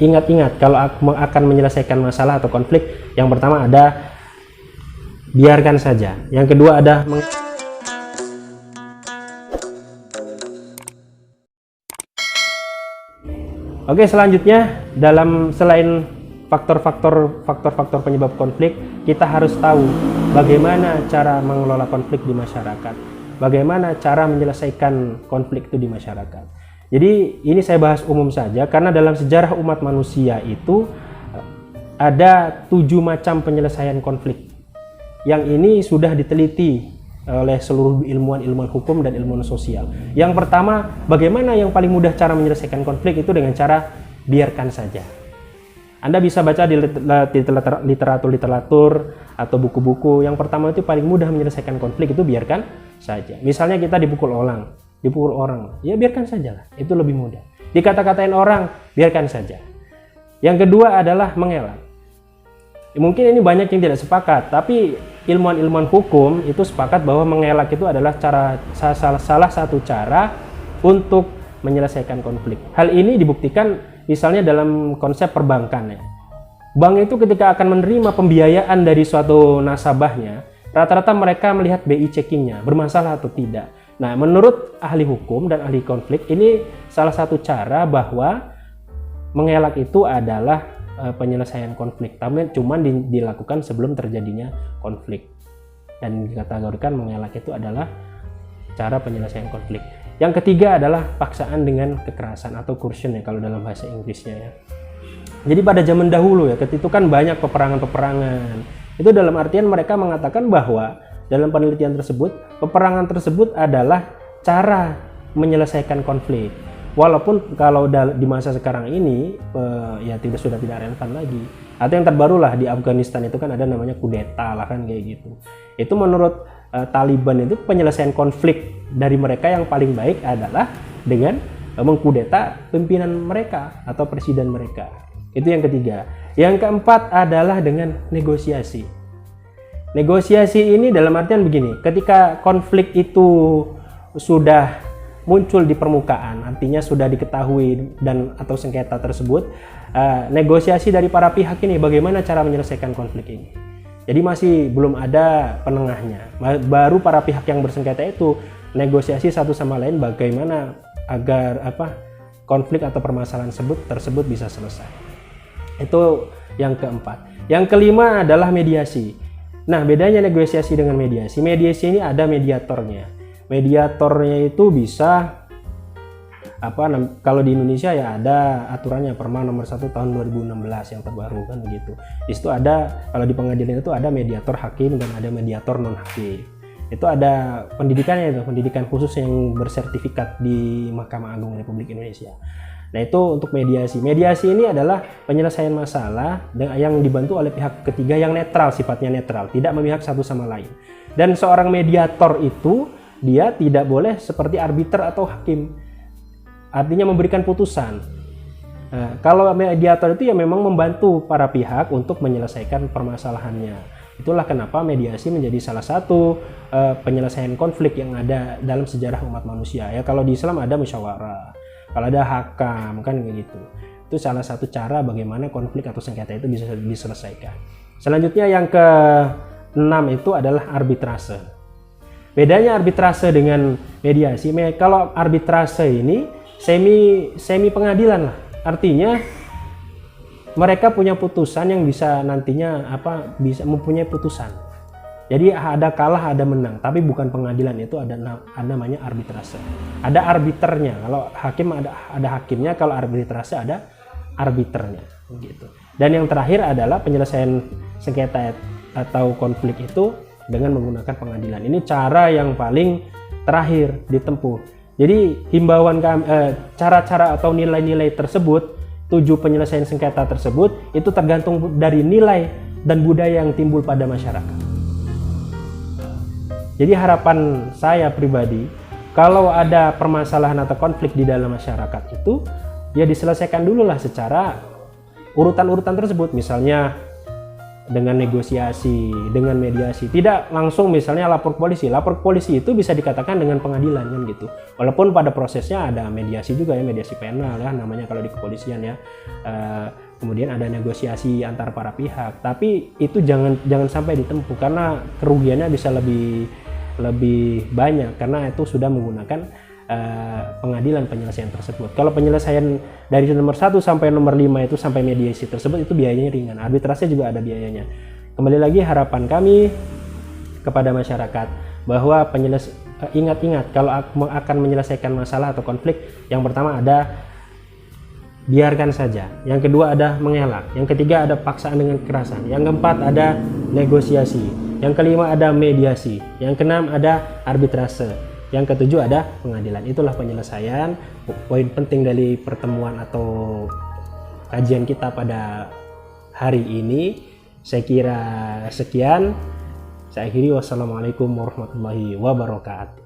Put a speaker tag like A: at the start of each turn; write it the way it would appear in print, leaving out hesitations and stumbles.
A: ingat-ingat kalau akan menyelesaikan masalah atau konflik, yang pertama ada biarkan saja, yang kedua ada Oke, selanjutnya selain faktor-faktor penyebab konflik, kita harus tahu bagaimana cara mengelola konflik di masyarakat, bagaimana cara menyelesaikan konflik itu di masyarakat. Jadi ini saya bahas umum saja karena dalam sejarah umat manusia itu ada 7 macam penyelesaian konflik. Yang ini sudah diteliti oleh seluruh ilmuwan hukum dan ilmuwan sosial. Yang pertama, bagaimana yang paling mudah cara menyelesaikan konflik itu dengan cara biarkan saja. Anda bisa baca di literatur atau buku-buku. Yang pertama itu paling mudah menyelesaikan konflik itu biarkan saja. Misalnya kita dipukul orang, ya biarkan saja lah, itu lebih mudah. Dikata-katain orang, biarkan saja. Yang kedua adalah mengelak. Mungkin ini banyak yang tidak sepakat, tapi ilmuwan hukum itu sepakat bahwa mengelak itu adalah salah satu cara untuk menyelesaikan konflik. Hal ini dibuktikan misalnya dalam konsep perbankan ya. Bank itu ketika akan menerima pembiayaan dari suatu nasabahnya, rata-rata mereka melihat BI checkingnya bermasalah atau tidak. Nah, menurut ahli hukum dan ahli konflik, ini salah satu cara bahwa mengelak itu adalah penyelesaian konflik, tapi cuma dilakukan sebelum terjadinya konflik, dan dikategorikan mengelak itu adalah cara penyelesaian konflik. Yang ketiga adalah paksaan dengan kekerasan atau coercion ya kalau dalam bahasa Inggrisnya ya. Jadi pada zaman dahulu ya, ketika itu kan banyak peperangan. Itu dalam artian mereka mengatakan bahwa dalam penelitian tersebut, peperangan tersebut adalah cara menyelesaikan konflik. Walaupun kalau di masa sekarang ini ya sudah tidak relevan lagi. Atau yang terbaru lah di Afghanistan itu kan ada namanya kudeta lah kan kayak gitu. Itu menurut Taliban itu penyelesaian konflik dari mereka yang paling baik adalah dengan mengkudeta pimpinan mereka atau presiden mereka. Itu yang ketiga. Yang keempat adalah dengan negosiasi. Negosiasi ini dalam artian begini, ketika konflik itu sudah muncul di permukaan, artinya sudah diketahui dan atau sengketa tersebut, negosiasi dari para pihak ini bagaimana cara menyelesaikan konflik ini. Jadi masih belum ada penengahnya. Baru para pihak yang bersengketa itu negosiasi satu sama lain bagaimana agar konflik atau permasalahan tersebut bisa selesai. Itu yang keempat. Yang kelima adalah mediasi. Nah, bedanya negosiasi dengan mediasi. Mediasi ini ada mediatornya. Mediatornya itu bisa kalau di Indonesia ya ada aturannya Perma nomor 1 tahun 2016 yang terbaru kan begitu. Di situ ada, kalau di pengadilan itu ada mediator hakim dan ada mediator non hakim. Itu ada pendidikannya, itu pendidikan khusus yang bersertifikat di Mahkamah Agung Republik Indonesia. Nah, itu untuk mediasi. Mediasi ini adalah penyelesaian masalah yang dibantu oleh pihak ketiga yang netral, sifatnya netral, tidak memihak satu sama lain. Dan seorang mediator itu dia tidak boleh seperti arbiter atau hakim, artinya memberikan putusan. Nah, kalau mediator itu ya memang membantu para pihak untuk menyelesaikan permasalahannya. Itulah kenapa mediasi menjadi salah satu penyelesaian konflik yang ada dalam sejarah umat manusia. Ya, kalau di Islam ada musyawarah, kalau ada hakam kan begitu. Itu salah satu cara bagaimana konflik atau sengketa itu bisa diselesaikan. Selanjutnya yang ke-6 itu adalah arbitrase. Bedanya arbitrase dengan mediasi, kalau arbitrase ini semi pengadilan lah. Artinya mereka punya putusan yang bisa nantinya bisa mempunyai putusan. Jadi ada kalah ada menang, tapi bukan pengadilan, itu ada namanya arbitrase. Ada arbiternya. Kalau hakim ada hakimnya, kalau arbitrase ada arbiternya gitu. Dan yang terakhir adalah penyelesaian sengketa atau konflik itu dengan menggunakan pengadilan. Ini cara yang paling terakhir ditempuh. Jadi himbauan cara-cara atau nilai-nilai tersebut, 7 penyelesaian sengketa tersebut itu tergantung dari nilai dan budaya yang timbul pada masyarakat. Jadi harapan saya pribadi, kalau ada permasalahan atau konflik di dalam masyarakat itu ya diselesaikan dulu lah secara urutan-urutan tersebut. Misalnya dengan negosiasi, dengan mediasi. Tidak langsung misalnya lapor polisi. Lapor polisi itu bisa dikatakan dengan pengadilan kan gitu. Walaupun pada prosesnya ada mediasi juga ya, mediasi penal ya namanya kalau di kepolisian ya. Kemudian ada negosiasi antar para pihak. Tapi itu jangan sampai ditempuh karena kerugiannya bisa lebih banyak karena itu sudah menggunakan pengadilan penyelesaian tersebut. Kalau penyelesaian dari nomor 1 sampai nomor 5 itu sampai mediasi tersebut itu biayanya ringan. Arbitrase juga ada biayanya. Kembali lagi harapan kami kepada masyarakat bahwa ingat-ingat kalau akan menyelesaikan masalah atau konflik, yang pertama ada biarkan saja, yang kedua ada mengelak, yang ketiga ada paksaan dengan kekerasan, yang keempat ada negosiasi, yang kelima ada mediasi, yang keenam ada arbitrase, yang ketujuh ada pengadilan. Itulah penyelesaian. Poin penting dari pertemuan atau kajian kita pada hari ini saya kira sekian. Saya akhiri, wassalamualaikum warahmatullahi wabarakatuh.